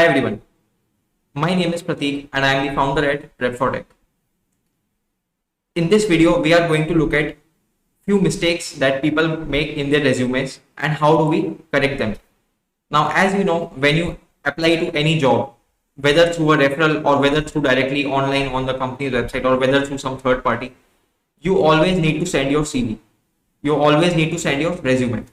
Hi everyone, my name is Prateek and I am the founder at Prep4Tech. In this video, we are going to look at few mistakes that people make in their resumes and how do we correct them. Now, as you know, when you apply to any job, whether through a referral or whether through directly online on the company's website or whether through some third party, you always need to send your CV. You always need to send your resume.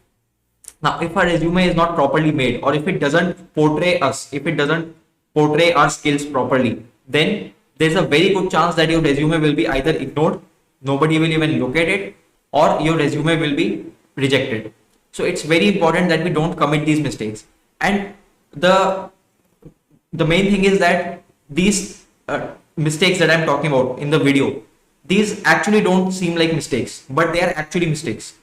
Now, if our resume is not properly made or if it doesn't portray us, if it doesn't portray our skills properly, then there's a very good chance that your resume will be either ignored, nobody will even look at it, or your resume will be rejected. So it's very important that we don't commit these mistakes. And the main thing is that these mistakes that I'm talking about in the video, these actually don't seem like mistakes, but they are actually mistakes.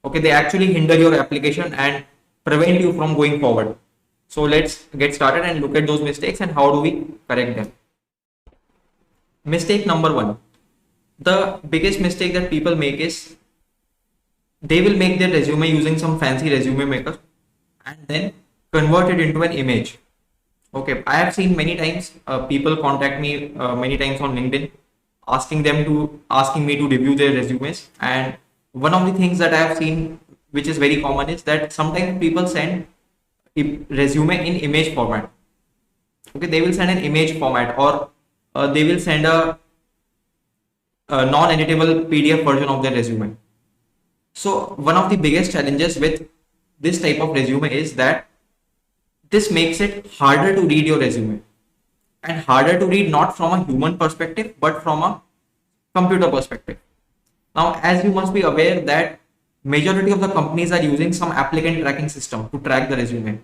Okay, they actually hinder your application and prevent you from going forward. So let's get started and look at those mistakes and how do we correct them. Mistake number one. The biggest mistake that people make is they will make their resume using some fancy resume maker and then convert it into an image. Okay, I have seen many times people contact me many times on LinkedIn asking me to review their resumes, and one of the things that I have seen which is very common is that sometimes people send a resume in image format. Okay, they will send an image format or they will send a non-editable PDF version of their resume. So one of the biggest challenges with this type of resume is that this makes it harder to read your resume, and harder to read not from a human perspective but from a computer perspective. Now, as you must be aware that majority of the companies are using some applicant tracking system to track the resume.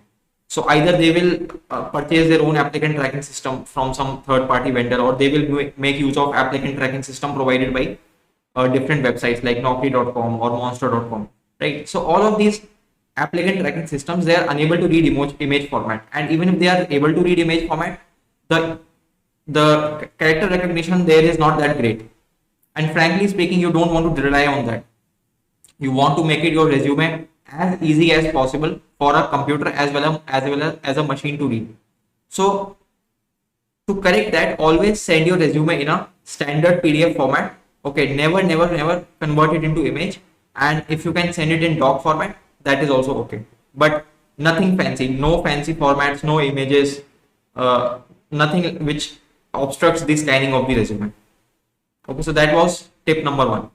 So either they will purchase their own applicant tracking system from some third party vendor, or they will make use of applicant tracking system provided by different websites like Naukri.com or Monster.com, right? So all of these applicant tracking systems, they are unable to read image format, and even if they are able to read image format, the character recognition there is not that great. And frankly speaking, you don't want to rely on that. You want to make it your resume as easy as possible for a computer as well as a machine to read. So to correct that, always send your resume in a standard PDF format. Okay, never convert it into image. And if you can send it in doc format, that is also okay. But nothing fancy, no fancy formats, no images, nothing which obstructs the scanning of the resume. Okay, so that was tip number one.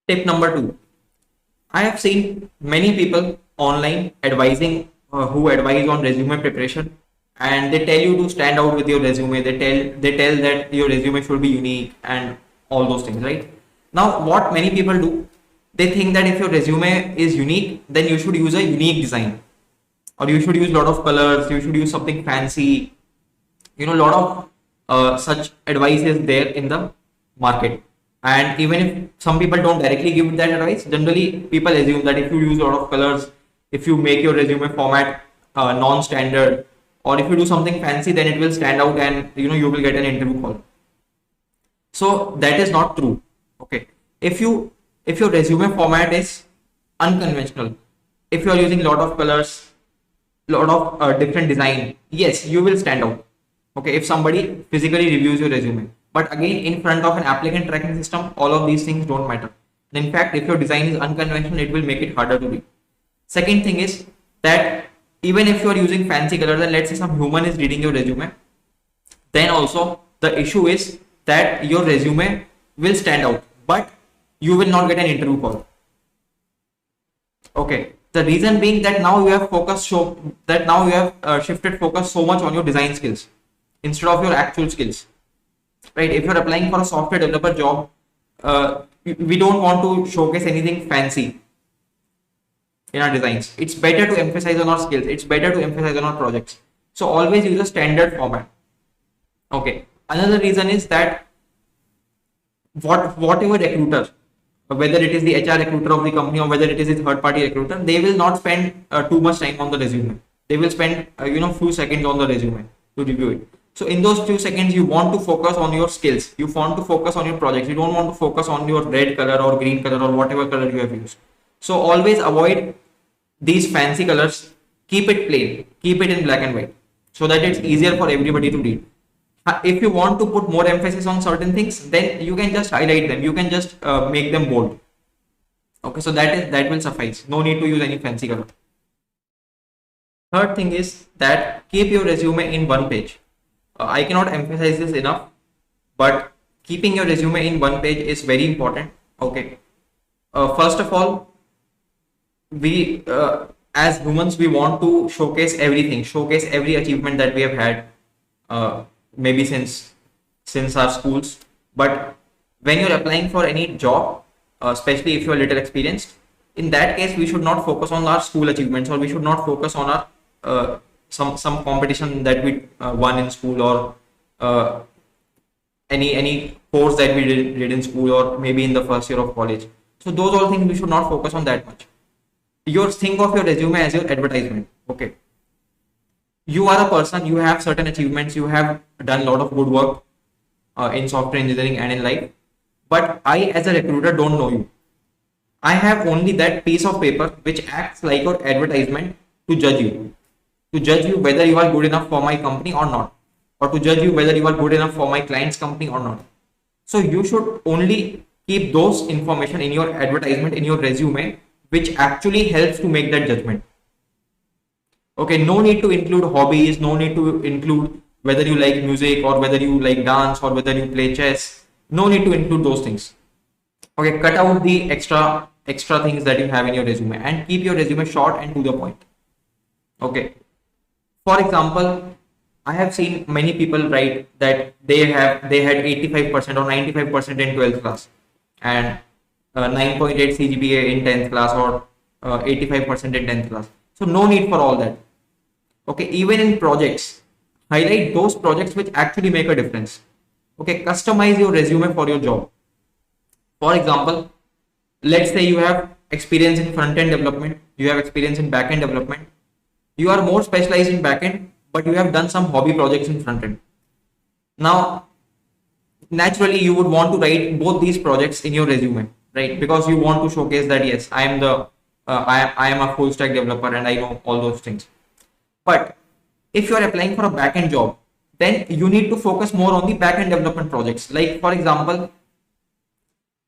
Tip number two. I have seen many people online advising who advise on resume preparation, and they tell you to stand out with your resume. They tell that your resume should be unique and all those things, right? Now, what many people do, they think that if your resume is unique, then you should use a unique design, or you should use a lot of colors. You should use something fancy. You know, a lot of such advice is there in the market. And even if some people don't directly give that advice, generally people assume that if you use a lot of colors, if you make your resume format non-standard, or if you do something fancy, then it will stand out and you will get an interview call. So that is not true. Okay, if your resume format is unconventional, if you are using a lot of colors, lot of different design, yes, you will stand out. Okay, if somebody physically reviews your resume. But again, in front of an applicant tracking system, all of these things don't matter. And in fact, if your design is unconventional, it will make it harder to read. Second thing is that even if you are using fancy colors and let's say some human is reading your resume, then also the issue is that your resume will stand out, but you will not get an interview call. Okay, the reason being that now you have shifted focus so much on your design skills instead of your actual skills. Right, if you're applying for a software developer job, we don't want to showcase anything fancy in our designs. It's better to emphasize on our skills. It's better to emphasize on our projects. So always use a standard format. Okay. Another reason is that whatever recruiter, whether it is the HR recruiter of the company or whether it is a third party recruiter, they will not spend too much time on the resume. They will spend few seconds on the resume to review it. So in those few seconds, you want to focus on your skills. You want to focus on your projects. You don't want to focus on your red color or green color or whatever color you have used. So always avoid these fancy colors. Keep it plain. keep it in black and white so that it's easier for everybody to read. If you want to put more emphasis on certain things, then you can just highlight them. You can just make them bold. Okay, so that will suffice. No need to use any fancy color. Third thing is that keep your resume in one page. I cannot emphasize this enough, but keeping your resume in one page is very important. Okay. First of all, we as humans, we want to showcase everything, showcase every achievement that we have had, maybe since our schools. But when you're applying for any job, especially if you're a little experienced, in that case we should not focus on our school achievements, or we should not focus on our some competition that we won in school, or any course that we did in school, or maybe in the first year of college. So those all things we should not focus on that much. Think of your resume as your advertisement. Okay, you are a person, you have certain achievements, you have done a lot of good work in software engineering and in life, but I as a recruiter don't know you. I have only that piece of paper which acts like your advertisement to judge you whether you are good enough for my company or not, or to judge you whether you are good enough for my client's company or not. So you should only keep those information in your advertisement, in your resume, which actually helps to make that judgment. Okay, no need to include hobbies, no need to include whether you like music, or whether you like dance, or whether you play chess. No need to include those things. Okay, cut out the extra things that you have in your resume, and keep your resume short and to the point. Okay, for example, I have seen many people write that they had 85% or 95% in 12th class, and 9.8 CGPA in 10th class, or 85% in 10th class. So no need for all that. Okay, even in projects, highlight those projects which actually make a difference. Okay, customize your resume for your job. For example, let's say you have experience in front-end development, you have experience in back-end development, you are more specialized in back-end, but you have done some hobby projects in front-end. Now, naturally, you would want to write both these projects in your resume, right? Because you want to showcase that yes, I am a full stack developer and I know all those things. But if you are applying for a back-end job, then you need to focus more on the back-end development projects. Like for example,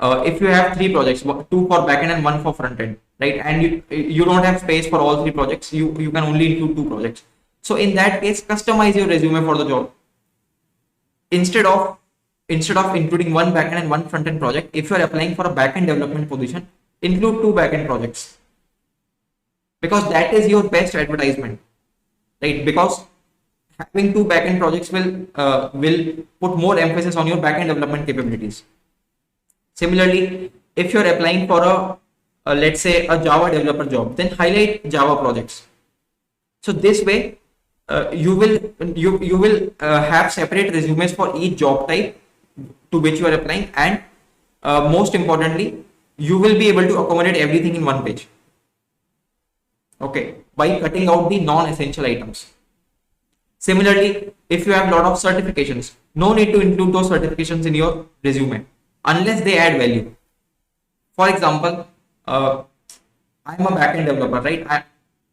if you have 3 projects, 2 for backend and 1 for front end, right? And you don't have space for all 3 projects. You can only include 2 projects. So in that case, customize your resume for the job. Instead of including 1 backend and 1 front end project, if you are applying for a backend development position, include 2 backend projects, because that is your best advertisement, right? Because having 2 backend projects will put more emphasis on your backend development capabilities. Similarly, if you're applying for a let's say a Java developer job, then highlight Java projects. So this way, you will have separate resumes for each job type to which you are applying, and most importantly, you will be able to accommodate everything in one page. Okay, by cutting out the non-essential items. Similarly, if you have a lot of certifications, no need to include those certifications in your resume unless they add value. For example, I am a backend developer, right?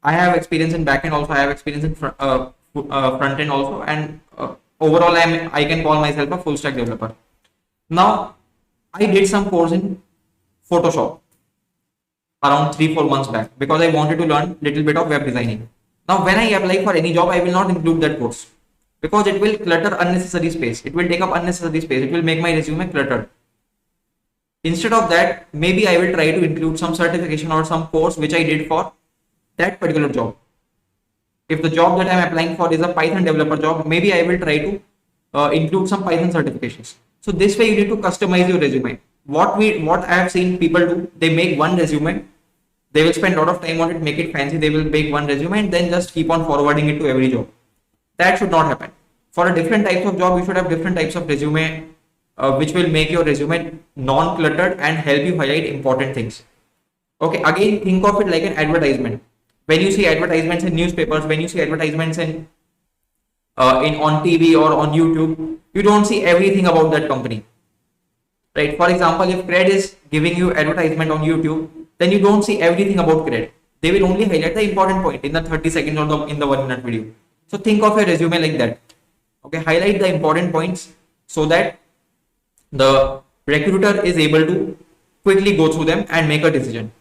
I have experience in backend also. I have experience in front end also, and overall, I can call myself a full stack developer. Now, I did some course in Photoshop around 3-4 months back because I wanted to learn little bit of web designing. Now, when I apply for any job, I will not include that course because it will clutter unnecessary space. It will take up unnecessary space. It will make my resume cluttered. Instead of that, maybe I will try to include some certification or some course which I did for that particular job. If the job that I am applying for is a Python developer job, maybe I will try to include some Python certifications. So this way you need to customize your resume. What I have seen people do, they make one resume, they will spend a lot of time on it, make it fancy, they will make one resume and then just keep on forwarding it to every job. That should not happen. For a different types of job, you should have different types of resume which will make your resume non-cluttered and help you highlight important things. Okay, again, think of it like an advertisement. When you see advertisements in newspapers, when you see advertisements in on TV or on YouTube, you don't see everything about that company, right? For example, if Cred is giving you advertisement on YouTube, then you don't see everything about Cred. They will only highlight the important point in the 30 seconds or in the 1 minute video. So think of your resume like that. Okay, highlight the important points so that the recruiter is able to quickly go through them and make a decision.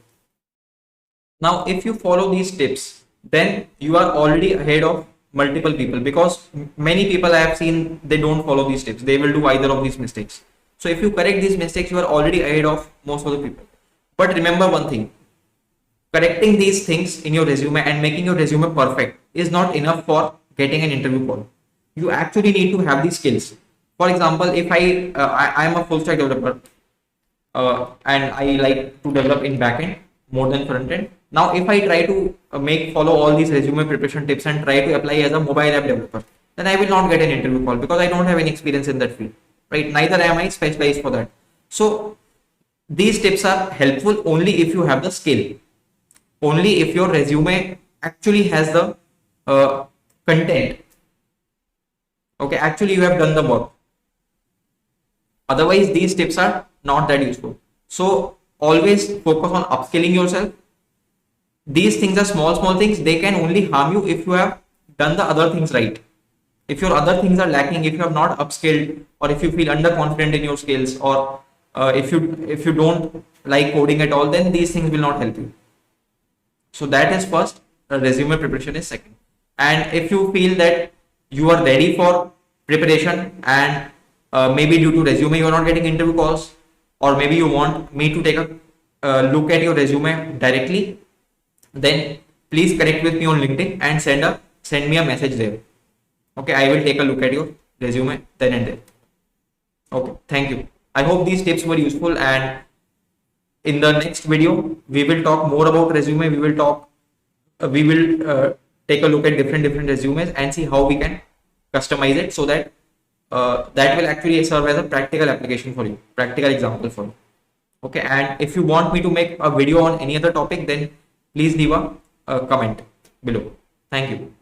Now, if you follow these tips, then you are already ahead of multiple people, because many people I have seen, they don't follow these tips. They will do either of these mistakes. So if you correct these mistakes, you are already ahead of most of the people. But remember one thing, correcting these things in your resume and making your resume perfect is not enough for getting an interview call. You actually need to have these skills. For example, if I am a full stack developer, and I like to develop in backend more than front end. Now, if I try to follow all these resume preparation tips and try to apply as a mobile app developer, then I will not get an interview call because I don't have any experience in that field, right? Neither am I specialized for that. So these tips are helpful only if you have the skill, only if your resume actually has the content. Okay, actually you have done the work. Otherwise, these tips are not that useful. So always focus on upskilling yourself. These things are small things. They can only harm you if you have done the other things right. If your other things are lacking, if you have not upskilled, or if you feel underconfident in your skills, or if you don't like coding at all, then these things will not help you. So that is first. Resume preparation is second. And if you feel that you are ready for preparation and maybe due to resume you are not getting interview calls, or maybe you want me to take a look at your resume directly, then please connect with me on LinkedIn and send me a message there. Okay, I will take a look at your resume then and there. Okay, thank you. I hope these tips were useful, and in the next video we will talk more about resume. We will take a look at different resumes and see how we can customize it so that that will actually serve as a practical application for you, practical example for you. Okay, and if you want me to make a video on any other topic, then please leave a comment below. Thank you.